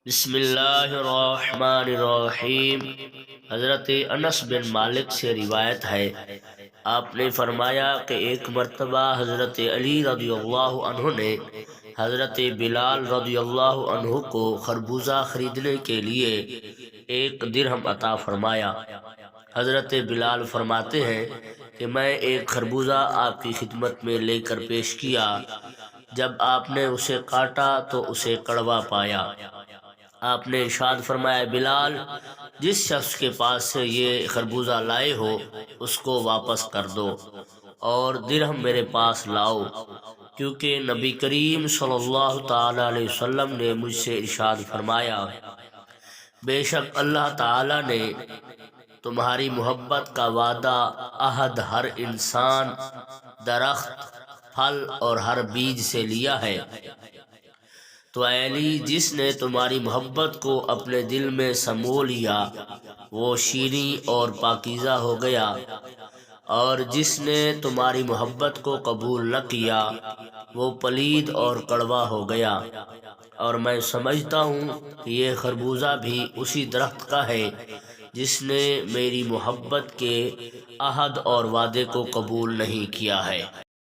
بسم اللہ الرحمن الرحیم۔ حضرت انس بن مالک سے روایت ہے، آپ نے فرمایا کہ ایک مرتبہ حضرت علی رضی اللہ عنہ نے حضرت بلال رضی اللہ عنہ کو خربوزہ خریدنے کے لیے 1 درہم عطا فرمایا۔ حضرت بلال فرماتے ہیں کہ میں ایک خربوزہ آپ کی خدمت میں لے کر پیش کیا، جب آپ نے اسے کاٹا تو اسے کڑوا پایا۔ آپ نے ارشاد فرمایا، بلال، جس شخص کے پاس سے یہ خربوزہ لائے ہو اس کو واپس کر دو اور درہم میرے پاس لاؤ، کیونکہ نبی کریم صلی اللہ تعالی علیہ وسلم نے مجھ سے ارشاد فرمایا، بے شک اللہ تعالی نے تمہاری محبت کا وعدہ عہد ہر انسان، درخت، پھل اور ہر بیج سے لیا ہے۔ تو اے علی، جس نے تمہاری محبت کو اپنے دل میں سمو لیا وہ شیریں اور پاکیزہ ہو گیا، اور جس نے تمہاری محبت کو قبول نہ کیا وہ پلید اور کڑوا ہو گیا۔ اور میں سمجھتا ہوں کہ یہ خربوزہ بھی اسی درخت کا ہے جس نے میری محبت کے عہد اور وعدے کو قبول نہیں کیا ہے۔